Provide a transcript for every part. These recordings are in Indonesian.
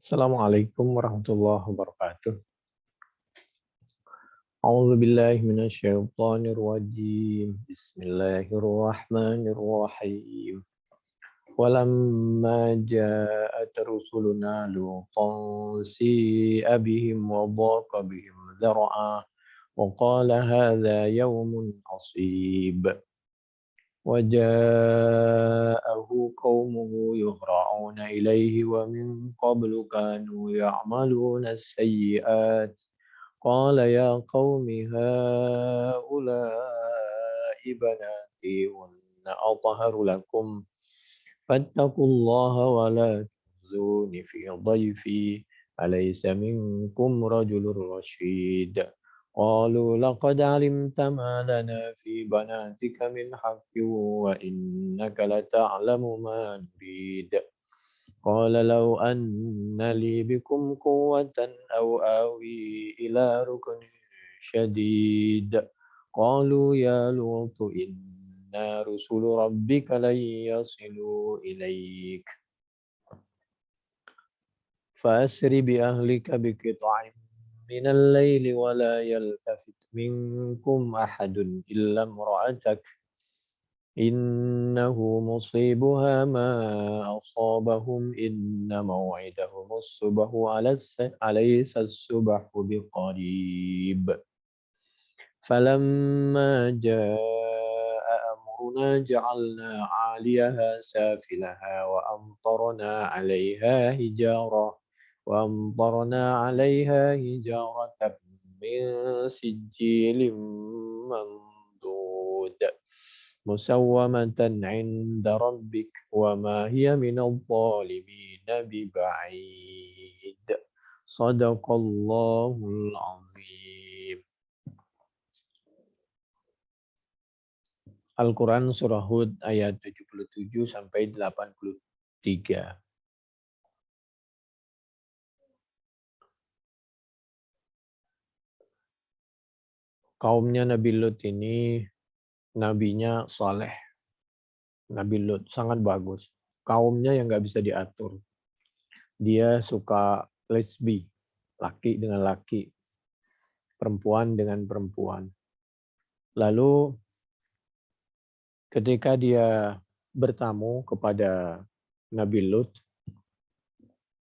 Assalamualaikum warahmatullahi wabarakatuh. A'udzu billahi minasyaitonir rajim. Bismillahirrahmanirrahim. Walamma ja'at rusuluna lutan si'a bihim wa dhaqa bihim dzar'a wa qala hadza yawmun hasib. وجاءه قومه يهرعون إليه ومن قبل كانوا يعملون السيئات قال يا قوم هؤلاء بناتي هن أطهر لكم فاتقوا الله ولا تخزوني في ضيفي أليس منكم رجل رشيد قالوا لقد علمت ما لنا في بناتك من حق وإنك لتعلم ما نريد قال لو أن لي بكم قوة أو آوي إلى ركن شديد قالوا يا لوط إنا رسل ربك لن يصلوا إليك فأسر بأهلك بقطع من الليل ولا يلتفت منكم أحد إلا امرأتك إنه مصيبها ما أصابهم إن موعدهم الصبح أليس الصبح بقريب فلما جاء أمرنا جعلنا عاليها سافلها وأمطرنا عليها حجارة من سجيل منضود مسومة عند ربك وما هي من الظالمين ببعيد صدق الله العظيم. Al-Quran Surah Hud ayat 77 sampai 83. Kaumnya Nabi Lut ini, nabinya saleh. Nabi Lut sangat bagus. Kaumnya yang nggak bisa diatur. Dia suka lesbi, laki dengan laki, perempuan dengan perempuan. Lalu ketika dia bertamu kepada Nabi Lut,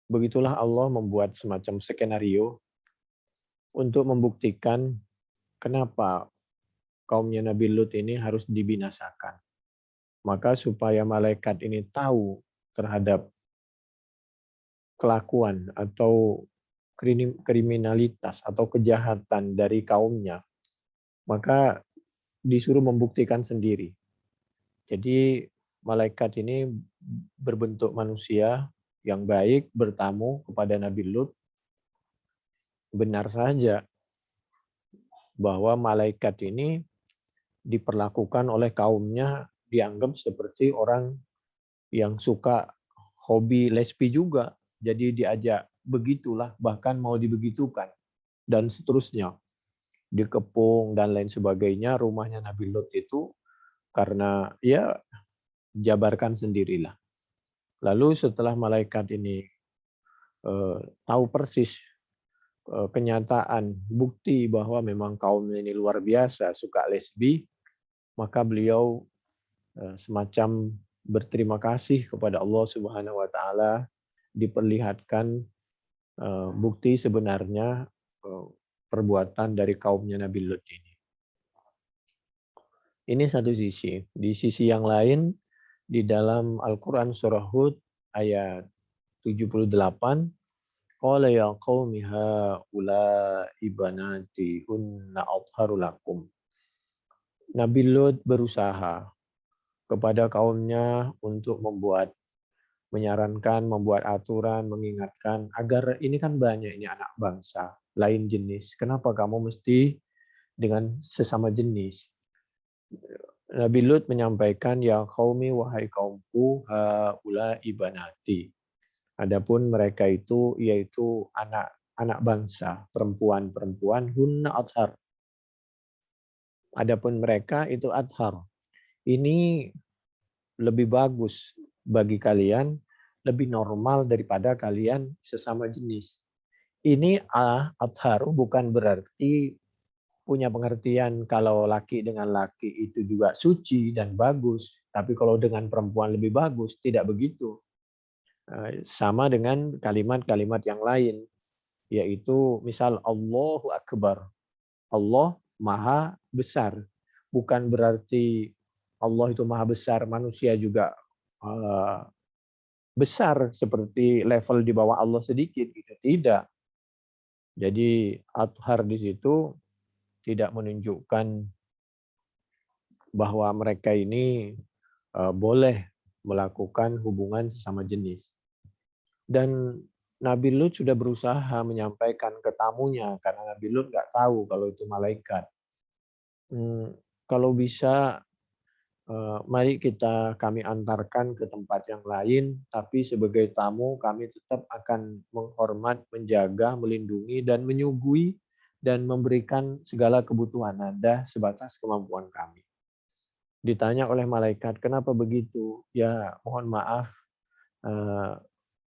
begitulah Allah membuat semacam skenario untuk membuktikan kenapa kaumnya Nabi Lut ini harus dibinasakan. Maka supaya malaikat ini tahu terhadap kelakuan atau kriminalitas atau kejahatan dari kaumnya, maka disuruh membuktikan sendiri. Jadi malaikat ini berbentuk manusia yang baik bertamu kepada Nabi Lut. Benar saja bahwa malaikat ini diperlakukan oleh kaumnya dianggap seperti orang yang suka hobi lesbi juga. Jadi diajak begitulah, bahkan mau dibegitukan, dan seterusnya. Dikepung dan lain sebagainya rumahnya Nabi Lut itu karena ya jabarkan sendirilah. Lalu setelah malaikat ini tahu persis kenyataan, bukti bahwa memang kaumnya ini luar biasa suka lesbi, maka beliau semacam berterima kasih kepada Allah Subhanahu wa taala, diperlihatkan bukti sebenarnya perbuatan dari kaumnya Nabi Lut ini. Ini satu sisi. Di sisi yang lain, di dalam Al-Quran Surah Hud ayat 78, qala ya qaumi haula'i banati hunna athharu lakum. Nabi Lut berusaha kepada kaumnya untuk menyarankan, membuat aturan, mengingatkan agar ini kan banyak ini anak bangsa lain jenis. Kenapa kamu mesti dengan sesama jenis? Nabi Lut menyampaikan, ya qaumi wahai kaumku haula ibanati. Adapun mereka itu yaitu anak bangsa, perempuan-perempuan hunna athhar. Adapun mereka itu athhar. Ini lebih bagus bagi kalian lebih normal daripada kalian sesama jenis. Ini atharu bukan berarti punya pengertian kalau laki dengan laki itu juga suci dan bagus, tapi kalau dengan perempuan lebih bagus, tidak begitu. Sama dengan kalimat-kalimat yang lain, yaitu misal Allahu Akbar. Allah Maha Besar. Bukan berarti Allah itu Maha Besar, manusia juga besar seperti level di bawah Allah sedikit gitu. Tidak. Jadi athar di situ tidak menunjukkan bahwa mereka ini boleh melakukan hubungan sesama jenis. Dan Nabi Lut sudah berusaha menyampaikan ke tamunya karena Nabi Lut nggak tahu kalau itu malaikat. Kalau bisa mari kami antarkan ke tempat yang lain, tapi sebagai tamu kami tetap akan menghormat, menjaga, melindungi, dan menyuguhi dan memberikan segala kebutuhan Anda sebatas kemampuan kami. Ditanya oleh malaikat, kenapa begitu? Ya mohon maaf,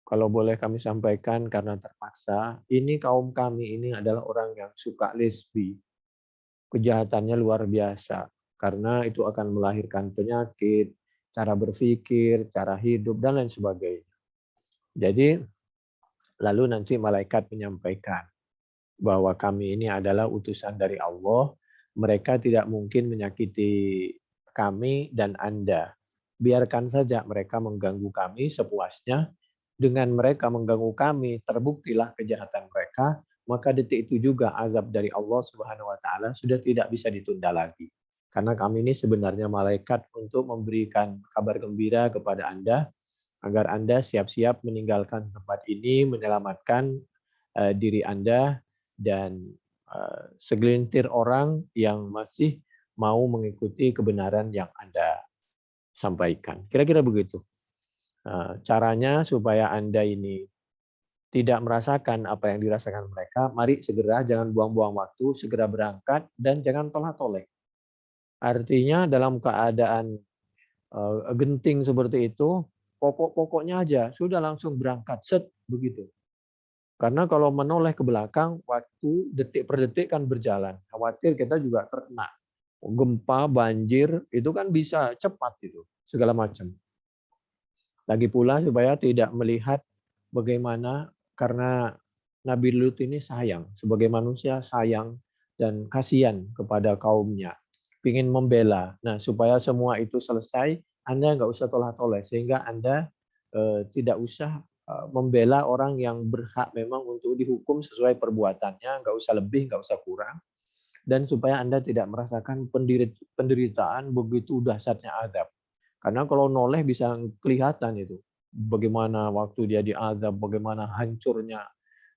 kalau boleh kami sampaikan karena terpaksa, ini kaum kami ini adalah orang yang suka lesbi. Kejahatannya luar biasa, karena itu akan melahirkan penyakit, cara berpikir, cara hidup, dan lain sebagainya. Jadi, lalu nanti malaikat menyampaikan bahwa kami ini adalah utusan dari Allah, mereka tidak mungkin menyakiti kami dan Anda. Biarkan saja mereka mengganggu kami sepuasnya. Dengan mereka mengganggu kami, terbuktilah kejahatan mereka, maka detik itu juga azab dari Allah Subhanahu wa taala sudah tidak bisa ditunda lagi. Karena kami ini sebenarnya malaikat untuk memberikan kabar gembira kepada Anda agar Anda siap-siap meninggalkan tempat ini, menyelamatkan diri Anda dan segelintir orang yang masih mau mengikuti kebenaran yang Anda sampaikan. Kira-kira begitu. Caranya supaya Anda ini tidak merasakan apa yang dirasakan mereka, mari segera jangan buang-buang waktu, segera berangkat dan jangan tolak-toleh. Artinya dalam keadaan genting seperti itu, pokok-pokoknya aja sudah langsung berangkat set begitu. Karena kalau menoleh ke belakang, waktu detik per detik kan berjalan. Khawatir kita juga terkena gempa, banjir, itu kan bisa cepat itu, segala macam. Lagi pula supaya tidak melihat bagaimana karena Nabi Lut ini sayang, sebagai manusia sayang dan kasihan kepada kaumnya, ingin membela. Nah, supaya semua itu selesai, Anda nggak usah tolak-toleh, sehingga Anda tidak usah membela orang yang berhak memang untuk dihukum sesuai perbuatannya, nggak usah lebih, nggak usah kurang. Dan supaya Anda tidak merasakan penderitaan begitu dahsyatnya adab. Karena kalau noleh bisa kelihatan itu. Bagaimana waktu dia diazab, bagaimana hancurnya.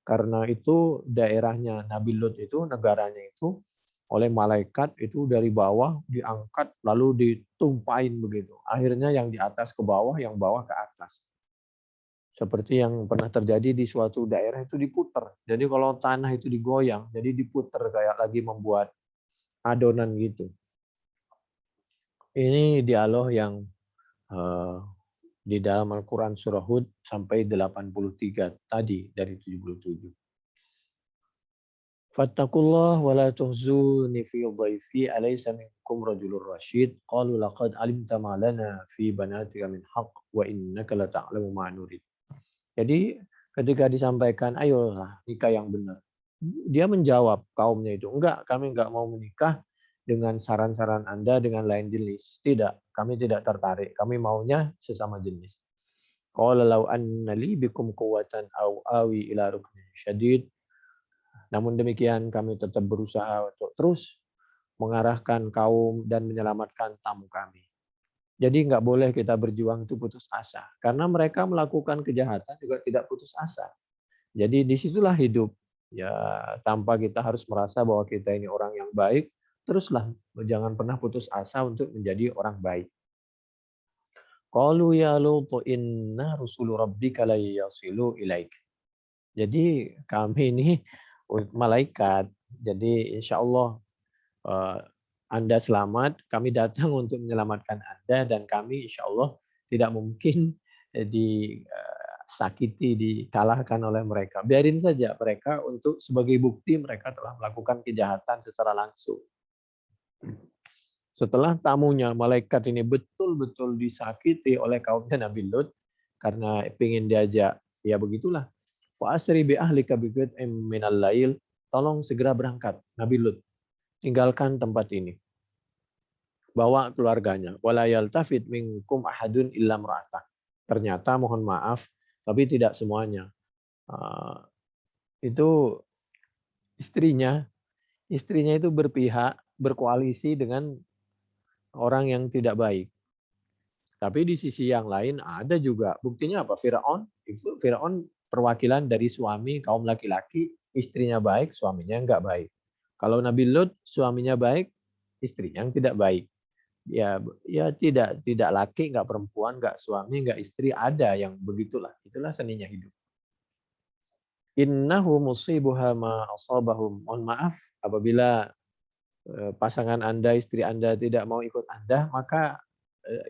Karena itu daerahnya Nabi Lut itu, negaranya itu, oleh malaikat itu dari bawah diangkat lalu ditumpahin begitu. Akhirnya yang di atas ke bawah, yang bawah ke atas. Seperti yang pernah terjadi di suatu daerah itu diputer. Jadi kalau tanah itu digoyang, jadi diputer kayak lagi membuat adonan gitu. Ini dialog yang di dalam Al-Quran surah Hud sampai 83 tadi dari 77. Fattakullah wa la tuhzuni fi dhaifi alaysa minkum rajulur rasyid qalu laqad alimta ma lana fi banatika min haqq wa innaka la ta'lamu ma nurid. Jadi ketika disampaikan ayolah nikah yang benar. Dia menjawab kaumnya itu, enggak, kami enggak mau menikah dengan saran-saran Anda dengan lain jenis. Tidak, kami tidak tertarik. Kami maunya sesama jenis. Qala law anna li bikum quwwatan aw awi ila ruknin syadid. Namun demikian kami tetap berusaha untuk terus mengarahkan kaum dan menyelamatkan tamu kami. Jadi nggak boleh kita berjuang itu putus asa. Karena mereka melakukan kejahatan juga tidak putus asa. Jadi disitulah hidup. Ya tanpa kita harus merasa bahwa kita ini orang yang baik, teruslah jangan pernah putus asa untuk menjadi orang baik. Qalu ya Lutu inna rusulu rabbika la yasilu ilaik. Jadi kami ini malaikat. Jadi insya Allah Anda selamat, kami datang untuk menyelamatkan Anda dan kami insya Allah tidak mungkin disakiti, dikalahkan oleh mereka. Biarin saja mereka untuk sebagai bukti mereka telah melakukan kejahatan secara langsung. Setelah tamunya malaikat ini betul-betul disakiti oleh kaumnya Nabi Lut karena ingin diajak, ya begitulah. Fa asri bi ahlika biqit'in minal lail, tolong segera berangkat Nabi Lut. Tinggalkan tempat ini. Bawa keluarganya. Wala yaltafit minkum ahadun illa imra'atah. Ternyata mohon maaf, tapi tidak semuanya. Itu istrinya itu berpihak, berkoalisi dengan orang yang tidak baik. Tapi di sisi yang lain ada juga buktinya apa? Firaun perwakilan dari suami kaum laki-laki, istrinya baik, suaminya enggak baik. Kalau Nabi Lut suaminya baik, istrinya yang tidak baik. Ya tidak laki, enggak perempuan, enggak suami, enggak istri, ada yang begitulah. Itulah seninya hidup. Innahu musibuha ma asabahum. Mohon maaf apabila pasangan Anda, istri Anda tidak mau ikut Anda, maka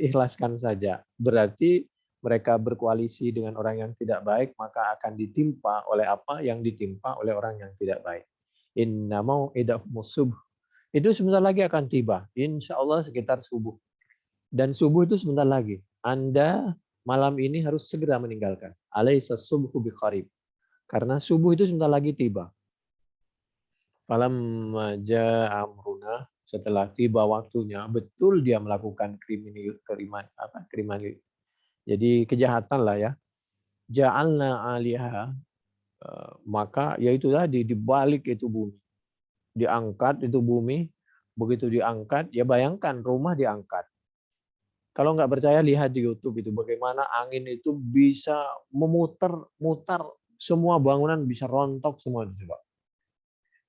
ikhlaskan saja. Berarti mereka berkoalisi dengan orang yang tidak baik, maka akan ditimpa oleh apa yang ditimpa oleh orang yang tidak baik. Inna mau'idahumus subuh. Itu sebentar lagi akan tiba. Insya Allah sekitar subuh. Dan subuh itu sebentar lagi. Anda malam ini harus segera meninggalkan. Alaisa subhu biqarib. Karena subuh itu sebentar lagi tiba. Falamma jaa amruna, setelah tiba waktunya, betul dia melakukan kriminal. Jadi kejahatan lah ya. Ja'alna 'aliha, maka yaitu tadi dibalik itu bumi. Diangkat itu bumi, begitu diangkat, ya bayangkan rumah diangkat. Kalau nggak percaya lihat di YouTube itu bagaimana angin itu bisa memutar-mutar semua bangunan bisa rontok semua coba.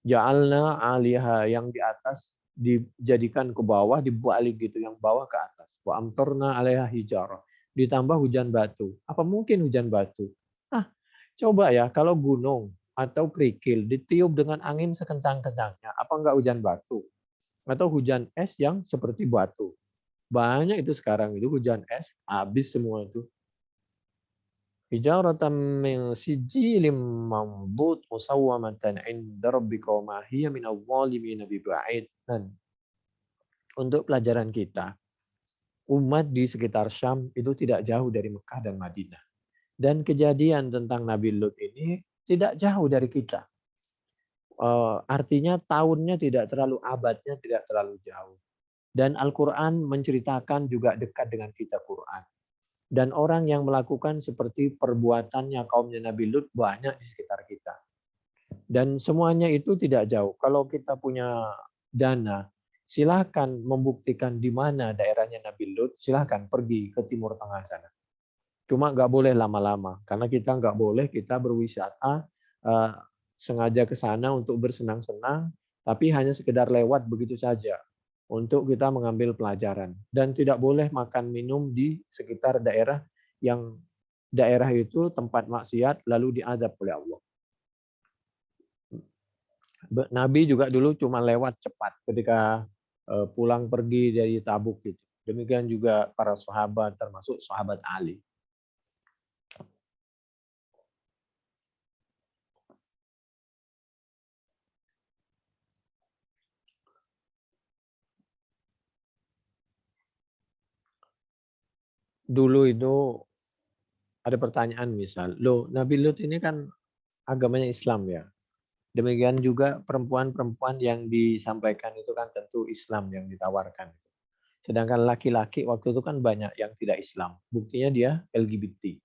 Ja'alna 'aliha, yang di atas dijadikan ke bawah, dibalik gitu, yang bawah ke atas. Wa amtarna 'alaiha hijarah. Ditambah hujan batu. Apa mungkin hujan batu? Coba ya kalau gunung atau kerikil ditiup dengan angin sekencang-kencangnya, apa enggak hujan batu? Atau hujan es yang seperti batu? Banyak itu sekarang itu hujan es, habis semua itu. Hijaratan min sijilin mambut musawwamatan 'inda rabbika wa ma hiya minadh dhalimin biba'id. Dan untuk pelajaran kita, umat di sekitar Syam itu tidak jauh dari Mekah dan Madinah. Dan kejadian tentang Nabi Lut ini tidak jauh dari kita. Artinya tahunnya tidak terlalu, abadnya tidak terlalu jauh. Dan Al-Quran menceritakan juga dekat dengan kita Quran. Dan orang yang melakukan seperti perbuatannya kaumnya Nabi Lut banyak di sekitar kita. Dan semuanya itu tidak jauh. Kalau kita punya dana, silahkan membuktikan di mana daerahnya Nabi Lut, silahkan pergi ke Timur Tengah sana. Cuma nggak boleh lama-lama, karena kita nggak boleh kita berwisata sengaja ke sana untuk bersenang-senang, tapi hanya sekedar lewat begitu saja untuk kita mengambil pelajaran. Dan tidak boleh makan minum di sekitar daerah yang daerah itu tempat maksiat lalu diazab oleh Allah. Nabi juga dulu cuma lewat cepat ketika pulang pergi dari Tabuk itu. Demikian juga para sahabat termasuk sahabat Ali. Dulu itu ada pertanyaan misal, loh Nabi Lut ini kan agamanya Islam ya. Demikian juga perempuan-perempuan yang disampaikan itu kan tentu Islam yang ditawarkan. Sedangkan laki-laki waktu itu kan banyak yang tidak Islam. Buktinya dia LGBT.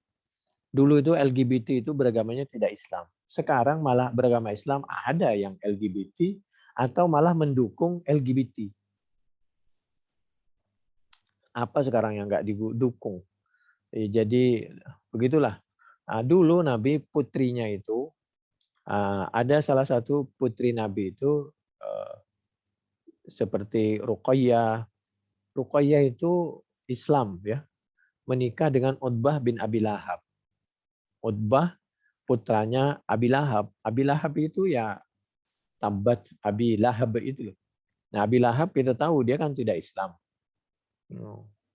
Dulu itu LGBT itu beragamanya tidak Islam. Sekarang malah beragama Islam ada yang LGBT atau malah mendukung LGBT. Apa sekarang yang nggak didukung? Jadi begitulah. Nah, dulu Nabi putrinya itu ada salah satu putri Nabi itu seperti Ruqayyah. Ruqayyah itu Islam ya, menikah dengan Utbah bin Abi Lahab. Utbah putranya Abi Lahab. Abi Lahab itu ya tabat Abi Lahab itu loh. Nah, Abi Lahab kita tahu dia kan tidak Islam.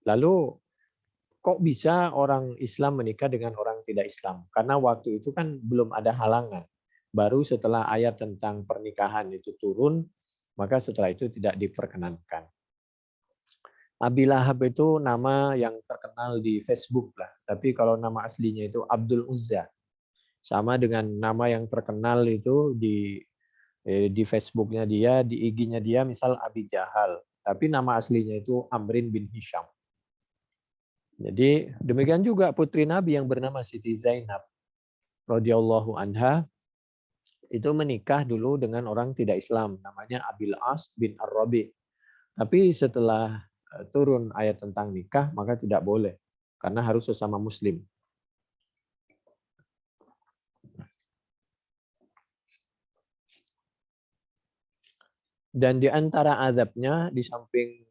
Lalu kok bisa orang Islam menikah dengan orang tidak Islam? Karena waktu itu kan belum ada halangan. Baru setelah ayat tentang pernikahan itu turun, maka setelah itu tidak diperkenankan. Abi Lahab itu nama yang terkenal di Facebook lah. Tapi kalau nama aslinya itu Abdul Uzza. Sama dengan nama yang terkenal itu di Facebooknya dia, di IG-nya dia misal Abi Jahal. Tapi nama aslinya itu Amrin bin Hisham. Jadi demikian juga putri Nabi yang bernama Siti Zainab radhiyallahu anha itu menikah dulu dengan orang tidak Islam namanya Abil As bin Ar-Rabi. Tapi setelah turun ayat tentang nikah maka tidak boleh karena harus sesama muslim. Dan di antara azabnya di samping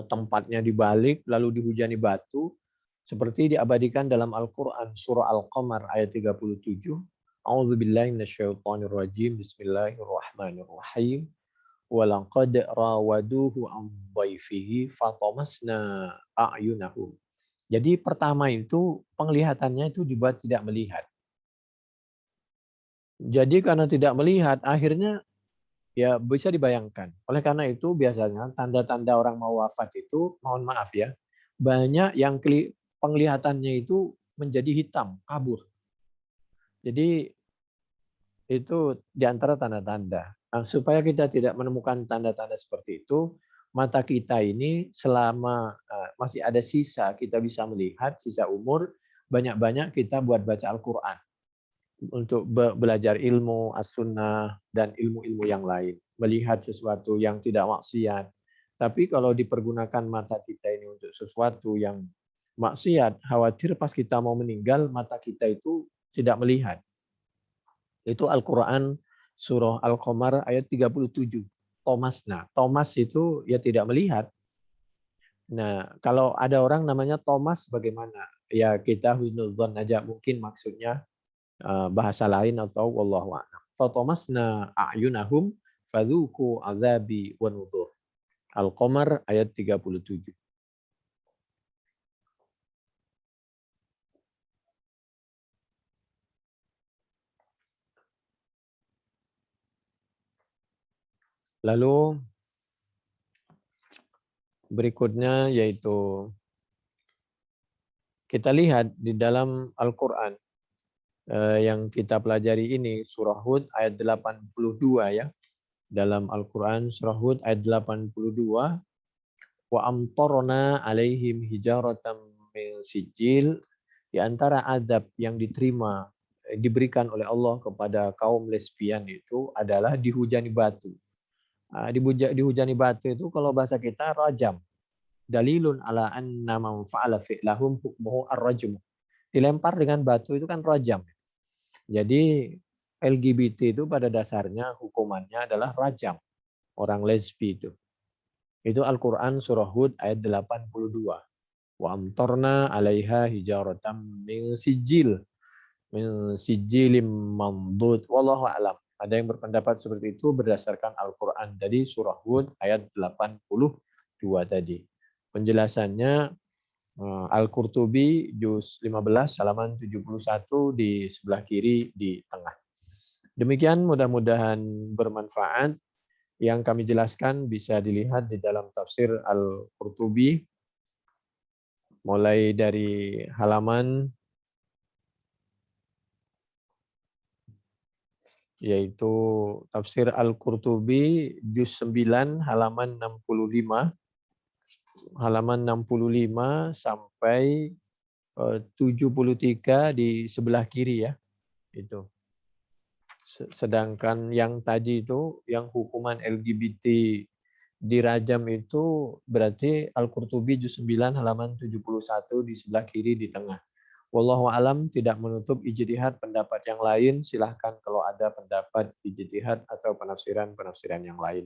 tempatnya dibalik lalu dihujani batu seperti diabadikan dalam Al-Qur'an surah Al-Qamar ayat 37. A'udzubillahi minasyaitonirrajim. Bismillahirrahmanirrahim. Walaqad rawaduhu an dhaifihi fatamasna a'yunahum. Jadi pertama itu penglihatannya itu dibuat tidak melihat. Jadi karena tidak melihat akhirnya ya bisa dibayangkan. Oleh karena itu biasanya tanda-tanda orang mau wafat itu, mohon maaf ya, banyak yang penglihatannya itu menjadi hitam, kabur. Jadi itu di antara tanda-tanda. Nah, supaya kita tidak menemukan tanda-tanda seperti itu, mata kita ini selama masih ada sisa kita bisa melihat, sisa umur, banyak-banyak kita buat baca Al-Quran. Untuk belajar ilmu as-sunnah dan ilmu-ilmu yang lain, melihat sesuatu yang tidak maksiat. Tapi kalau dipergunakan mata kita ini untuk sesuatu yang maksiat, khawatir pas kita mau meninggal mata kita itu tidak melihat. Itu Al-Qur'an surah Al-Qamar ayat 37. Thomasna. Thomas itu ya tidak melihat. Nah, kalau ada orang namanya Thomas bagaimana? Ya kita husnudzon aja mungkin maksudnya bahasa lain atau wallahu a'lam. Fatamasna a'yunahum fadzuqu azabi wa nudhur. Al-Qamar ayat 37. Lalu berikutnya yaitu kita lihat di dalam Al-Qur'an yang kita pelajari ini surah Hud ayat 82 ya. Dalam Al-Qur'an surah Hud ayat 82 wa amtarna alaihim hijaratan min sijil, di antara adab yang diberikan oleh Allah kepada kaum lesbian itu adalah dihujani batu. Dihujani batu itu kalau bahasa kita rajam. Dalilun ala anna man fa'ala fi'lahum hukmuhu ar-rajm. Dilempar dengan batu itu kan rajam. Jadi LGBT itu pada dasarnya hukumannya adalah rajam. Orang lesbi itu. Itu Al-Quran surah Hud ayat 82. Wa amtarna 'alaiha hijaratam min sijil. Min sijilim mamdud. Wallahu a'lam. Ada yang berpendapat seperti itu berdasarkan Al-Quran. Jadi surah Hud ayat 82 tadi. Penjelasannya Al-Qurtubi juz 15 halaman 71 di sebelah kiri di tengah. Demikian mudah-mudahan bermanfaat. Yang kami jelaskan bisa dilihat di dalam tafsir Al-Qurtubi mulai dari halaman yaitu tafsir Al-Qurtubi juz 9 halaman 65 sampai 73 di sebelah kiri ya. Itu. Sedangkan yang tadi itu yang hukuman LGBT dirajam itu berarti Al-Qurtubi juz 9 halaman 71 di sebelah kiri di tengah. Wallahu alam, tidak menutup ijtihad pendapat yang lain, silahkan kalau ada pendapat ijtihad atau penafsiran yang lain.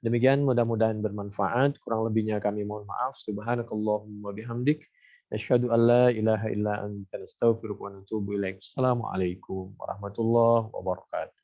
Demikian mudah-mudahan bermanfaat. Kurang lebihnya kami mohon maaf. Subhanakallahumma bihamdik. Asyhadu an la ilaha illa anta nastaghfiruka wa natubu ilaik. Assalamualaikum warahmatullahi wabarakatuh.